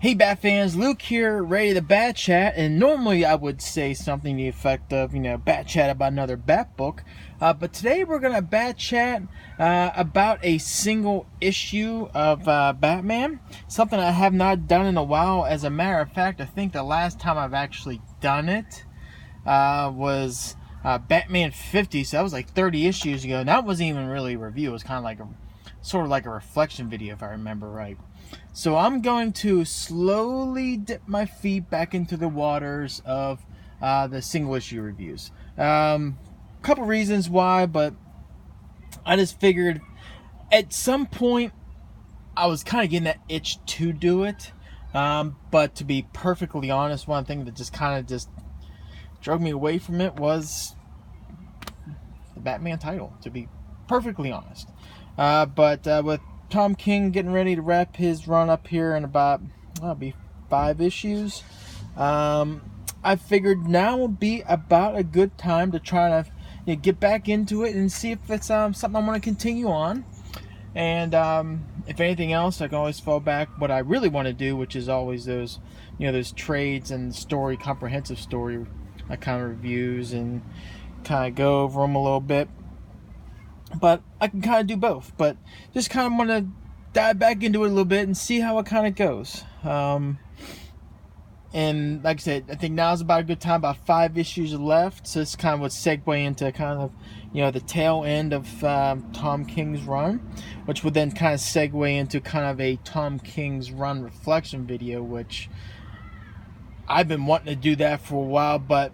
Hey Bat fans, Luke here, ready to Bat Chat, and normally I would say something to the effect of, Bat Chat about another Bat book, but today we're going to Bat Chat about a single issue of Batman, something I have not done in a while. As a matter of fact, I think the last time I've actually done it was Batman 50, so that was like 30 issues ago, and that wasn't even really a review. It was kind of like sort of like a reflection video, if I remember right. So I'm going to slowly dip my feet back into the waters of the single issue reviews. Couple reasons why, but I just figured at some point I was kind of getting that itch to do it. But to be perfectly honest, one thing that just kind of just drove me away from it was the Batman title, to be perfectly honest. But with Tom King getting ready to wrap his run up here in about, that'll be 5 issues, I figured now would be about a good time to try to get back into it and see if it's something I want to continue on. And if anything else, I can always fall back what I really want to do, which is always those trades and story, comprehensive story kind of reviews, and kind of go over them a little bit. But I can kind of do both, but just kind of want to dive back into it a little bit and see how it kind of goes. And like I said, I think now's about a good time. About 5 issues left, so this kind of would segue into kind of the tail end of Tom King's run, which would then kind of segue into kind of a Tom King's run reflection video, which I've been wanting to do that for a while. But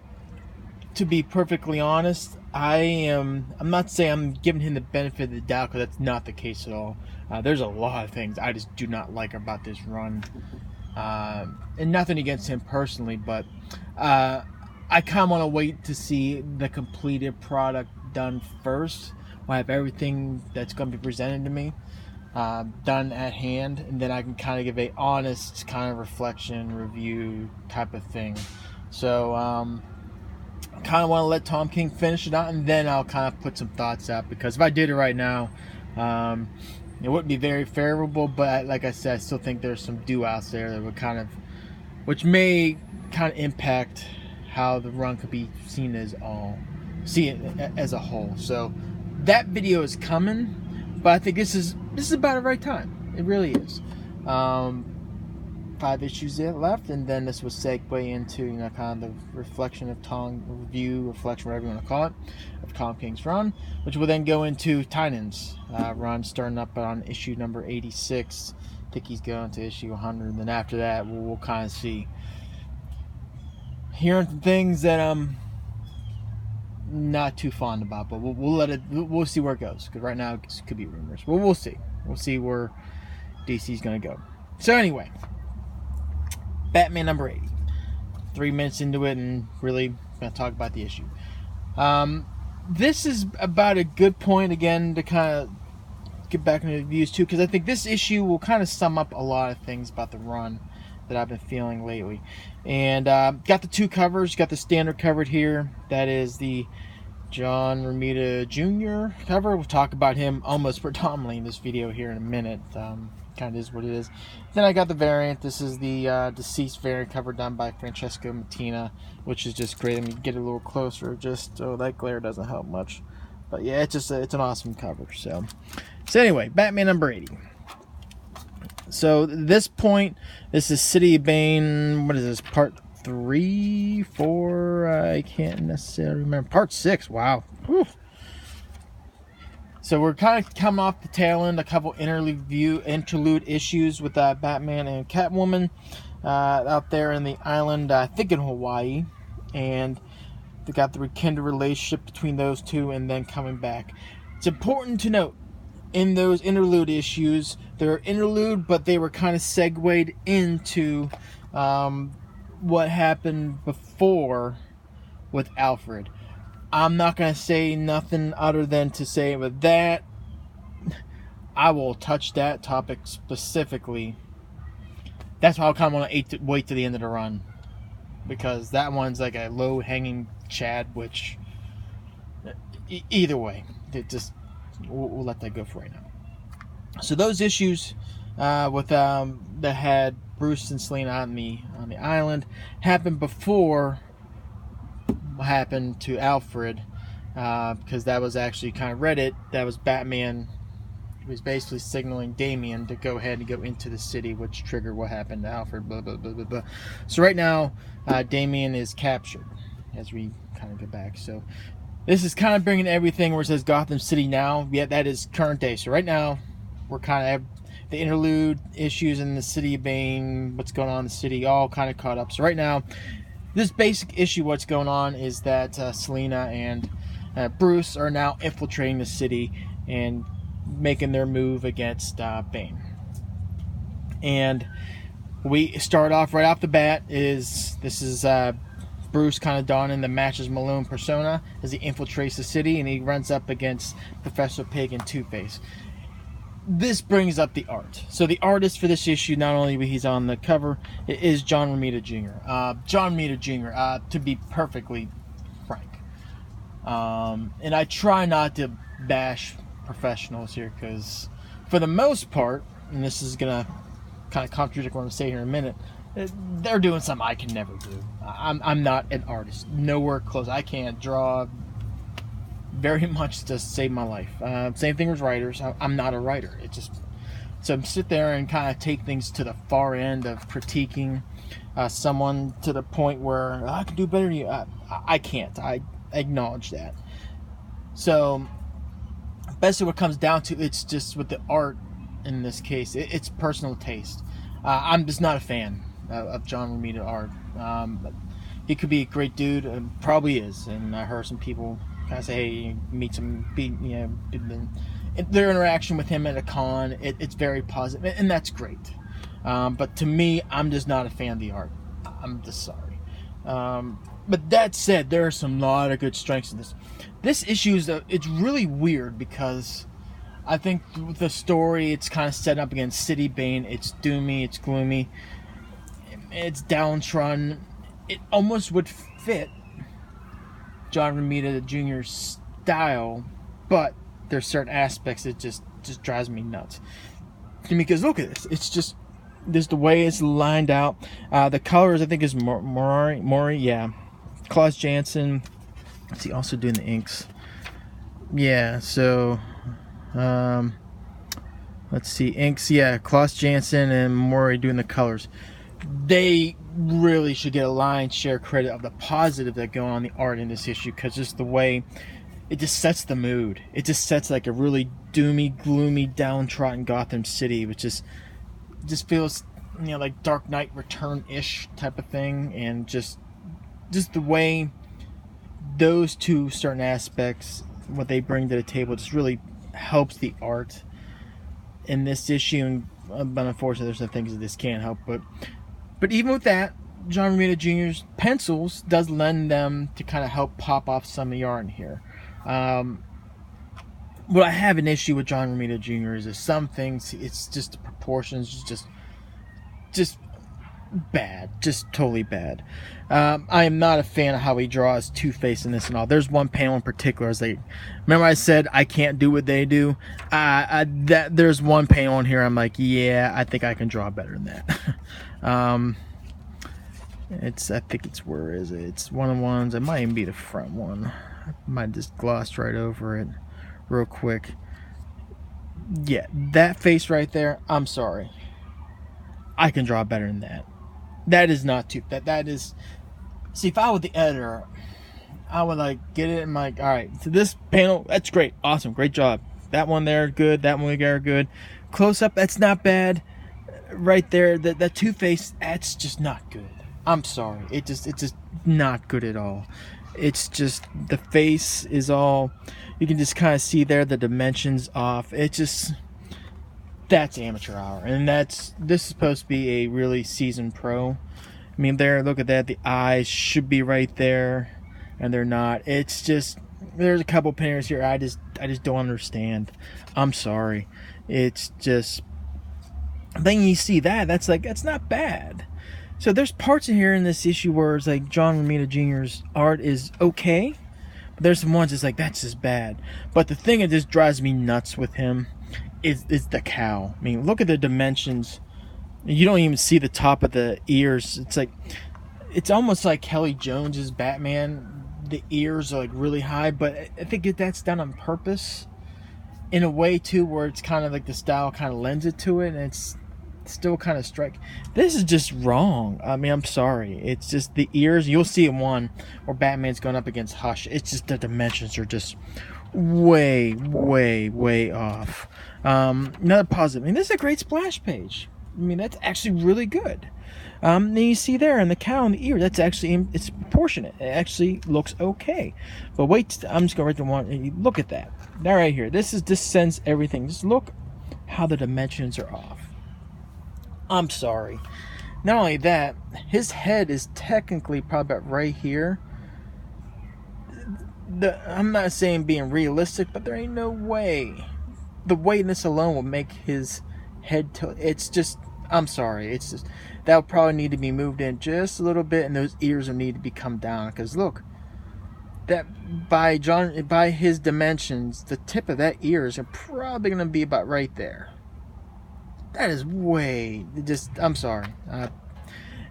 to be perfectly honest, I'm not saying I'm giving him the benefit of the doubt, because that's not the case at all. There's a lot of things I just do not like about this run, and nothing against him personally, but I kind of want to wait to see the completed product done first, when I have everything that's going to be presented to me done at hand, and then I can kind of give a honest kind of reflection review type of thing. So kind of want to let Tom King finish it out, and then I'll kind of put some thoughts out, because if I did it right now, it wouldn't be very favorable. But like I said, I still think there's some outs there that would which may kind of impact how the run could be seen as a whole. So that video is coming, but I think this is about the right time. It really is. 5 issues left, and then this will segue into kind of the reflection of reflection, whatever you want to call it, of Tom King's run, which will then go into Tynan's run, starting up on issue number 86. I think he's going to issue 100, and then after that we'll kind of see, hearing some things that I'm not too fond about, but we'll see where it goes, because right now it could be rumors. Well, we'll see where DC's going to go. So anyway, Batman number 80. 3 minutes into it, and really going to talk about the issue. This is about a good point, again, to kind of get back into the reviews too, because I think this issue will kind of sum up a lot of things about the run that I've been feeling lately. And got the 2 covers. Got the standard covered here. That is the John Romita Jr. cover. We'll talk about him almost predominantly in this video here in a minute. Kind of is what it is. Then I got the variant. This is the deceased variant cover done by Francesco Mattina, which is just great. Let me get a little closer, just so that glare doesn't help much. But yeah, it's an awesome cover. So anyway, Batman number 80. So at this point, this is City of Bane. What is this? Part 3, 4? I can't necessarily remember. Part 6. Wow. Whew. So we're kind of coming off the tail end, a couple interlude issues with Batman and Catwoman out there in the island, I think in Hawaii, and they got the rekindled relationship between those two, and then coming back. It's important to note, in those interlude issues, they're interlude, but they were kind of segued into what happened before with Alfred. I'm not going to say nothing other than to say with that, I will touch that topic specifically. That's why I kind of want to wait to the end of the run, because that one's like a low-hanging Chad, which either way, we'll let that go for right now. So those issues that had Bruce and Selena on the island happened before what happened to Alfred, because that was actually kind of Reddit. That was Batman. He was basically signaling Damian to go ahead and go into the city, which triggered what happened to Alfred. Blah blah blah blah blah. So right now, Damian is captured as we kind of get back. So this is kind of bringing everything where it says Gotham City now. Yeah, that is current day. So right now, we're kind of the interlude issues in the city of Bane, what's going on in the city, all kind of caught up. So right now, this basic issue, what's going on is that Selena and Bruce are now infiltrating the city and making their move against Bane. And we start off right off the bat this is Bruce kind of donning the Matches Malone persona as he infiltrates the city, and he runs up against Professor Pig and Two-Face. This brings up the art. So the artist for this issue, not only he's on the cover, is John Romita Jr. John Romita Jr., to be perfectly frank. And I try not to bash professionals here, because for the most part, and this is going to kind of contradict what I'm going to say here in a minute, they're doing something I can never do. I'm not an artist. Nowhere close. I can't draw very much to save my life. Same thing with writers. I'm not a writer. It just, so sit there and kind of take things to the far end of critiquing someone to the point where I can do better than you. I can't. I acknowledge that. So basically what it comes down to, it's just with the art in this case, it's personal taste. I'm just not a fan of John Romita art. He could be a great dude, probably is, and I heard some people kind of say, hey, meet some, their interaction with him at a con, it's very positive, and that's great. But to me, I'm just not a fan of the art. I'm just sorry. But that said, there are some lot of good strengths in this. This issue is it's really weird because I think with the story, it's kind of set up against City Bane. It's doomy, it's gloomy, it's downtrodden. It almost would fit John Romita Jr.'s style, but there's certain aspects that just drives me nuts. Because look at this, it's just the way it's lined out. The colors, I think, is Mori, yeah. Klaus Janson. What's he also doing the inks? Yeah, so let's see, inks, yeah, Klaus Janson and Mori doing the colors. They really should get a lion's share credit of the positive that go on the art in this issue, because just the way it just sets the mood. It just sets like a really doomy, gloomy, downtrodden Gotham City, which just feels, like Dark Knight Return-ish type of thing, and just the way those two certain aspects, what they bring to the table, just really helps the art in this issue. But unfortunately, there's some things that this can't help. But even with that, John Romita Jr.'s pencils does lend them to kind of help pop off some of the art in here. What I have an issue with John Romita Jr. is some things, it's just the proportions, just bad, just totally bad. I am not a fan of how he draws Two-Face in this and all. There's one panel in particular. Remember I said I can't do what they do? There's one panel in here I'm like, yeah, I think I can draw better than that. I think it's, where is it? It's one of the ones. It might even be the front one. I might just glossed right over it real quick. Yeah, that face right there, I'm sorry. I can draw better than that. That is not too, that is, see, if I were the editor, I would get it and all right, so this panel, that's great, awesome, great job. That one there, good. That one there, good. Close up, that's not bad. Right there, that Two-Face, that's just not good. I'm sorry, it's just not good at all. It's just, the face is all, you can just kind of see there the dimensions off. It just, that's amateur hour, and this is supposed to be a really seasoned pro. I mean, there, look at that, the eyes should be right there, and they're not. It's just, there's a couple panels here I just don't understand. I'm sorry. It's just, then you see that's not bad. So there's parts in here in this issue where it's like John Romita Jr.'s art is okay, but there's some ones that's just bad. But the thing that just drives me nuts with him is the cowl. I mean, look at the dimensions. You don't even see the top of the ears. It's almost like Kelly Jones's Batman. The ears are like really high, but I think that's done on purpose in a way too, where it's kind of like the style kind of lends it to it, and it's still kind of strike. This is just wrong. I mean, I'm sorry. It's just the ears. You'll see in one where Batman's going up against Hush. It's just the dimensions are just way, way, way off. Another positive. I mean, this is a great splash page. I mean, that's actually really good. Then you see there in the cow and the ear, that's actually, it's proportionate. It actually looks okay. But wait, I'm just going to write the one, and you look at that. That right here. This sends everything. Just look how the dimensions are off. I'm sorry. Not only that, his head is technically probably about right here. I'm not saying being realistic, but there ain't no way. The weightness alone will make his head it's just, I'm sorry. It's just, that'll probably need to be moved in just a little bit, and those ears will need to be come down. Because look, that by his dimensions, the tip of that ear is probably going to be about right there. That is way, just, I'm sorry. And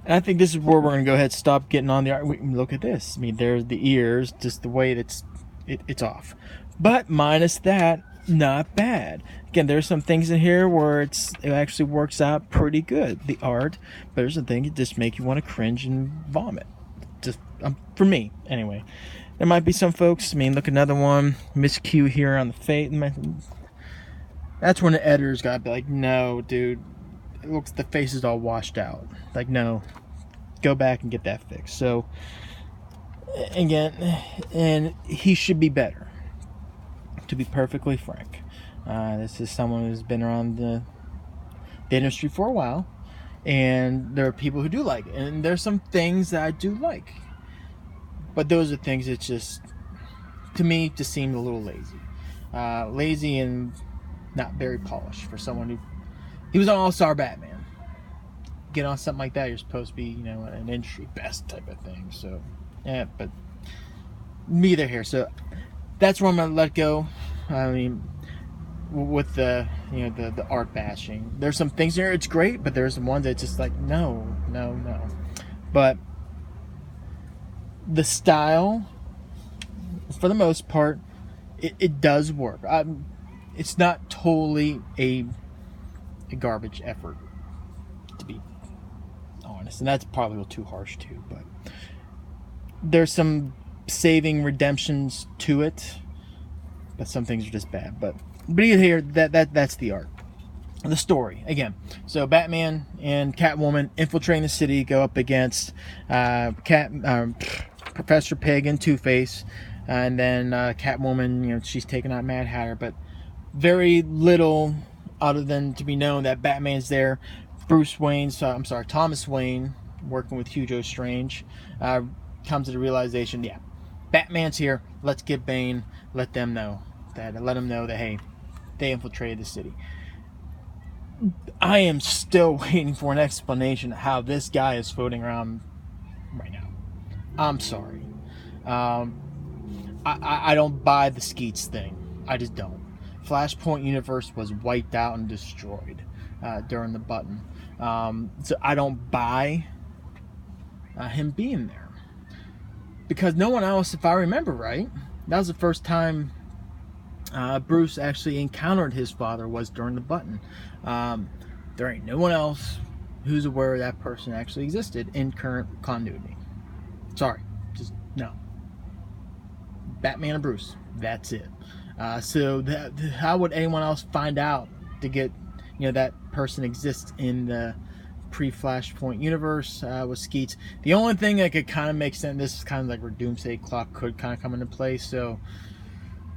I think this is where we're going to go ahead and stop getting on the art. Look at this. I mean, there's the ears, just the way it's off. But minus that, not bad. Again, there's some things in here where it actually works out pretty good, the art. But there's some things that just make you want to cringe and vomit. Just for me, anyway. There might be some folks. I mean, look, another one, miscue here on the face. That's when the editor's got to be like, no, dude, it looks, the face is all washed out. Like, no, go back and get that fixed. So, again, and he should be better, to be perfectly frank. This is someone who's been around the industry for a while, and there are people who do like it, and there's some things that I do like. But those are things that just, to me, just seemed a little lazy. Lazy and not very polished for someone who, he was an all-star Batman. Get on something like that, you're supposed to be, an industry best type of thing. So, yeah, but neither here. So that's where I'm gonna let go. I mean, with the art bashing, there's some things here it's great, but there's some ones that's just like no. But the style, for the most part, it does work. It's not totally a garbage effort, to be honest, and that's probably a little too harsh too. But there's some saving redemptions to it, but some things are just bad. But here, that's the art. The story again. So Batman and Catwoman infiltrating the city, go up against Professor Pig and Two-Face, and then Catwoman. She's taking out Mad Hatter, but very little other than to be known that Batman's there. Thomas Wayne, working with Hugo Strange, comes to the realization, yeah, Batman's here. Let's get Bane. Let them know that. Hey, they infiltrated the city. I am still waiting for an explanation of how this guy is floating around right now. I'm sorry. I don't buy the Skeets thing. I just don't. Flashpoint universe was wiped out and destroyed during the button. So I don't buy him being there. Because no one else, if I remember right, that was the first time Bruce actually encountered his father was during the button. There ain't no one else who's aware that person actually existed in current continuity. Sorry, just no. Batman and Bruce, that's it. So how would anyone else find out to get, that person exists in the pre-Flashpoint universe with Skeets? The only thing that could kind of make sense, this is kind of like where Doomsday Clock could kind of come into play, so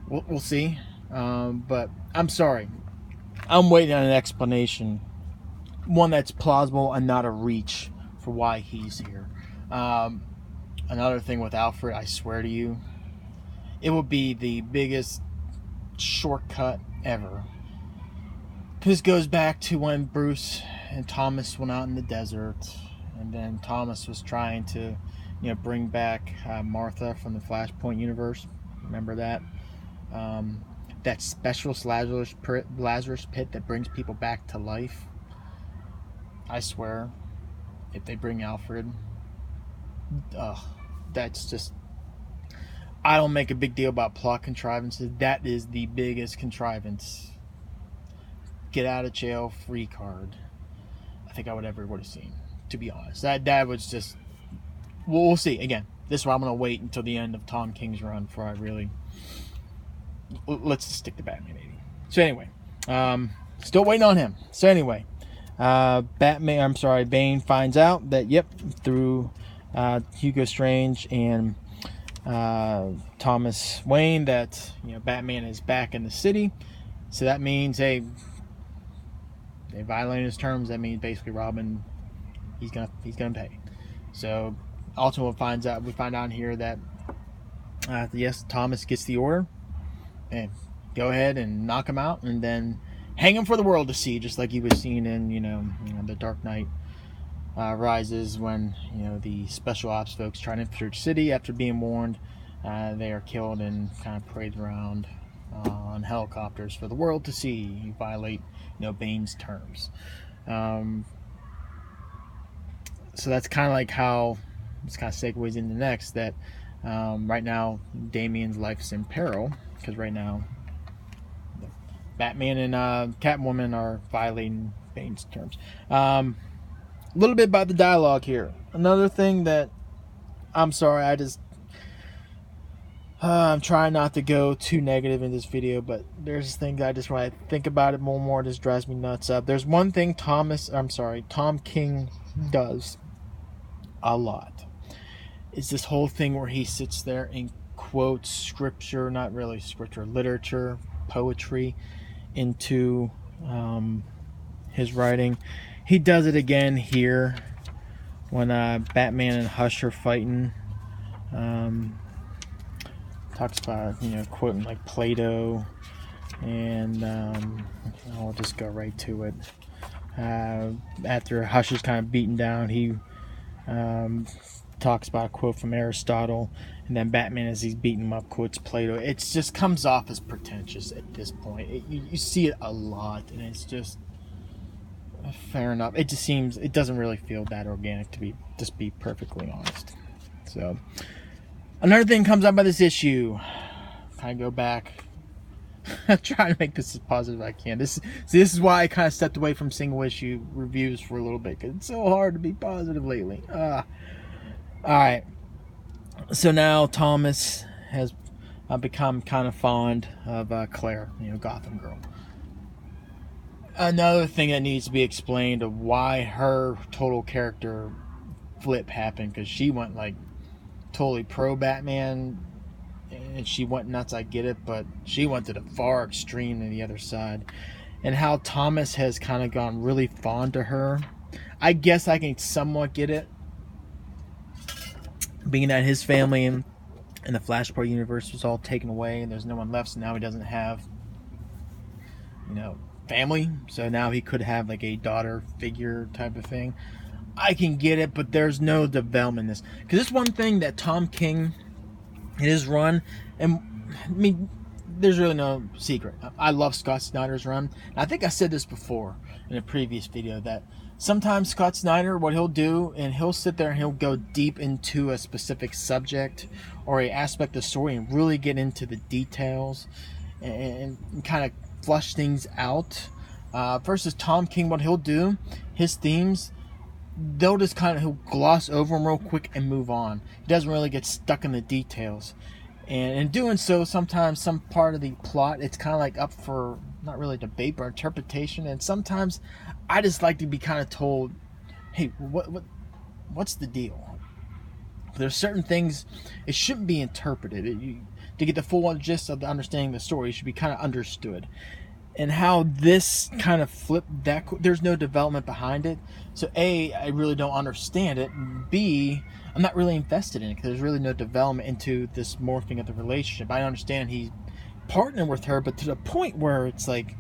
we'll see. But I'm sorry. I'm waiting on an explanation. One that's plausible and not a reach for why he's here. Another thing with Alfred, I swear to you, it will be the biggest shortcut ever. This goes back to when Bruce and Thomas went out in the desert, and then Thomas was trying to, bring back Martha from the Flashpoint universe. Remember that? that specialist Lazarus pit that brings people back to life. I swear, if they bring Alfred, that's just... I don't make a big deal about plot contrivances. That is the biggest contrivance. Get out of jail free card. I think I would ever would have seen, to be honest. That was just... We'll see. Again, this is why I'm going to wait until the end of Tom King's run before I really... Let's just stick to Batman 80. So anyway, still waiting on him. So anyway, Bane finds out that, yep, through Hugo Strange and Thomas Wayne, that, you know, Batman is back in the city. So that means, hey, they violated his terms. That means basically Robin, he's gonna pay. So ultimately we find out here that yes, Thomas gets the order, and go ahead and knock him out, and then hang him for the world to see, just like he was seen in the Dark Knight Rises, when the special ops folks try to infiltrate the city. After being warned, they are killed and kind of paraded around on helicopters for the world to see. You violate Bane's terms. So that's kind of like how this kind of segues into next, that right now Damian's life is in peril, because right now Batman and Catwoman are violating Bane's terms. A little bit about the dialogue here. Another thing that, I'm sorry, I'm trying not to go too negative in this video, but there's this thing that I just, when I think about it more and more, it just drives me nuts up. There's one thing Tom King does a lot. It's this whole thing where he sits there and quotes scripture, not really scripture, literature, poetry, into his writing. He does it again here when Batman and Hush are fighting. Talks about, quoting like Plato, and I'll just go right to it. After Hush is kind of beaten down, he talks about a quote from Aristotle, and then Batman, as he's beating him up, quotes Plato. It just comes off as pretentious at this point. You see it a lot, and it's just fair enough. It just seems, it doesn't really feel that organic, to be perfectly honest. So another thing comes up by this issue. I go back. I'm trying to make this as positive as I can. This is why I kind of stepped away from single issue reviews for a little bit, because it's so hard to be positive lately. Alright. So now Thomas has become kind of fond of Claire, Gotham Girl. Another thing that needs to be explained of why her total character flip happened, because she went like totally pro Batman and she went nuts, I get it, but she went to the far extreme on the other side. And how Thomas has kind of gone really fond to her, I guess I can somewhat get it, being that his family and the Flashpoint universe was all taken away and there's no one left, so now he doesn't have family, so now he could have like a daughter figure type of thing. I can get it, but there's no development in this, because this one thing that Tom King, his run, and I mean, there's really no secret, I love Scott Snyder's run. And I think I said this before in a previous video, that sometimes Scott Snyder, what he'll do, and he'll sit there and he'll go deep into a specific subject or a aspect of the story and really get into the details and kind of flush things out. Versus Tom King, what he'll do, his themes, they'll just he'll gloss over them real quick and move on. He doesn't really get stuck in the details. And in doing so, sometimes some part of the plot, it's kind of like up for not really debate, but interpretation. And sometimes I just like to be kind of told, hey, what's the deal? There's certain things, it shouldn't be interpreted. To get the full gist of the understanding the story, it should be kind of understood. And how this kind of flipped that, there's no development behind it. So A, I really don't understand it. B, I'm not really invested in it, because there's really no development into this morphing of the relationship. I understand he's partnering with her, but to the point where it's like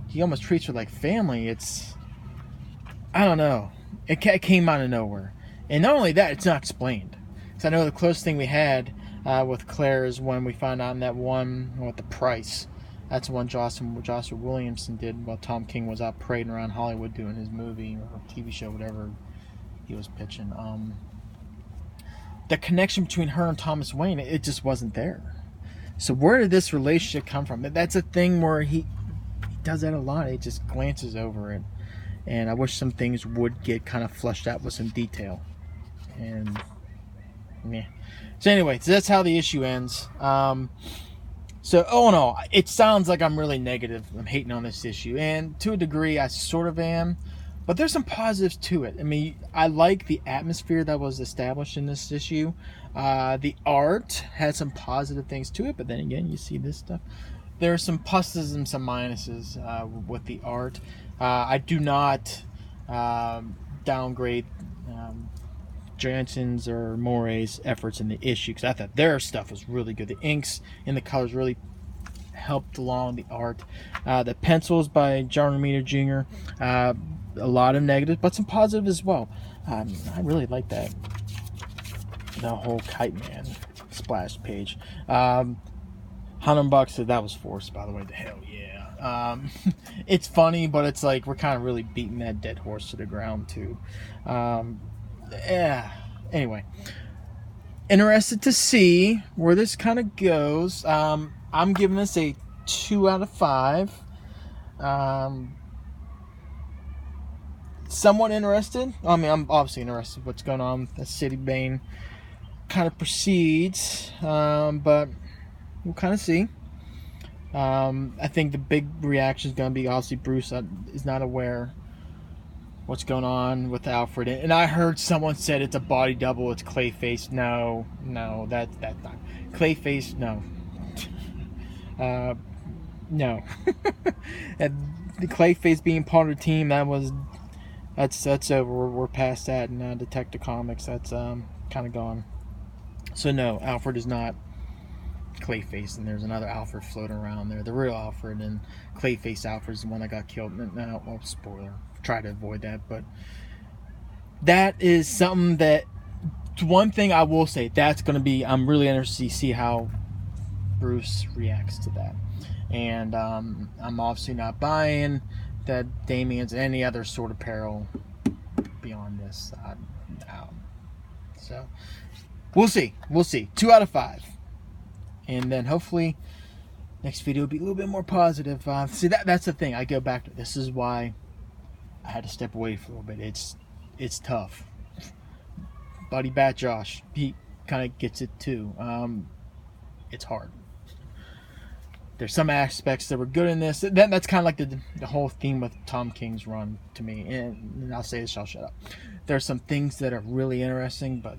he almost treats her like family. It's, I don't know, it came out of nowhere. And not only that, it's not explained. So I know the closest thing we had with Claire is when we found out in that one with the price, That's one Joshua Williamson did while Tom King was out parading around Hollywood doing his movie or TV show, whatever he was pitching. The connection between her and Thomas Wayne, it just wasn't there. So where did this relationship come from? That's a thing where he does that a lot. He just glances over it. And I wish some things would get kind of fleshed out with some detail. And, yeah. So anyway, so that's how the issue ends. So, oh no, it sounds like I'm really negative. I'm hating on this issue. And to a degree, I sort of am. But there's some positives to it. I mean, I like the atmosphere that was established in this issue. The art had some positive things to it. But then again, you see this stuff. There are some pluses and some minuses with the art. I do not downgrade Jansen's or Morey's efforts in the issue, because I thought their stuff was really good. The inks and the colors really helped along the art. The pencils by John Romita Jr., a lot of negatives, but some positive as well. I really like that. The whole Kite Man splash page. Hannenbach said that was forced, by the way. The hell yeah. It's funny, but it's like we're kind of really beating that dead horse to the ground too. Yeah. Anyway, interested to see where this kind of goes. I'm giving this a 2 out of 5. Somewhat interested. I mean, I'm obviously interested in what's going on. The City Bane kind of proceeds, but we'll kind of see. I think the big reaction is going to be obviously Bruce is not aware what's going on with Alfred, and I heard someone said it's a body double, it's Clayface. No, that's not Clayface. No, no. And the Clayface being part of the team, that's over. We're past that in Detective Comics. That's kind of gone. So no, Alfred is not Clayface, and there's another Alfred floating around there. The real Alfred and Clayface Alfred is the one that got killed. No, well, spoiler. Try to avoid that, but that is something that one thing I will say that's going to be. I'm really interested to see how Bruce reacts to that, and I'm obviously not buying that Damian's any other sort of peril beyond this. So we'll see. 2 out of 5. And then hopefully next video will be a little bit more positive. See, that's the thing. I go back to this is why I had to step away for a little bit. It's tough. Buddy Bat Josh, he kind of gets it too. It's hard. There's some aspects that were good in this. That's kind of like the whole theme with Tom King's run to me. And I'll say this, I'll shut up. There's some things that are really interesting, but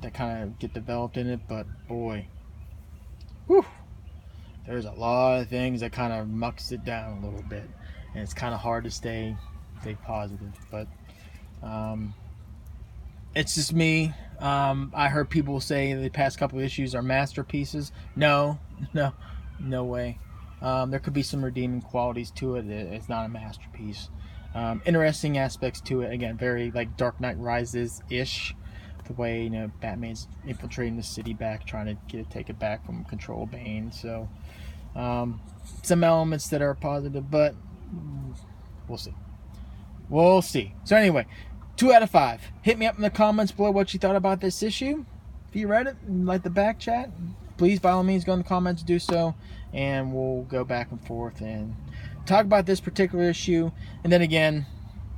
that kind of get developed in it. But boy, whew, there's a lot of things that kind of mucks it down a little bit, and it's kind of hard to stay positive. But it's just me. I heard people say the past couple of issues are masterpieces. No way. There could be some redeeming qualities to it. It's not a masterpiece. Interesting aspects to it. Again, very like Dark Knight Rises ish. The way Batman's infiltrating the city back, trying to take it back from control of Bane. So some elements that are positive, but we'll see. So anyway, 2 out of 5. Hit me up in the comments below what you thought about this issue. If you read it and like the back chat, please by all means go in the comments, do so, and we'll go back and forth and talk about this particular issue. And then again,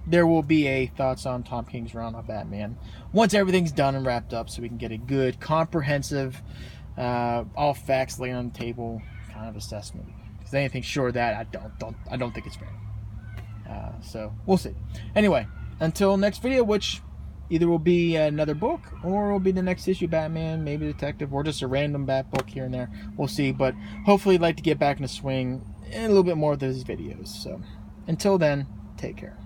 there will be a thoughts on Tom King's run on Batman once everything's done and wrapped up, so we can get a good, comprehensive, all facts laid on the table kind of assessment. Because anything short of that, I don't think it's fair. So we'll see. Anyway, until next video, which either will be another book or will be the next issue of Batman, maybe Detective, or just a random Bat book here and there. We'll see. But hopefully, I'd like to get back in the swing and a little bit more of those videos. So until then, take care.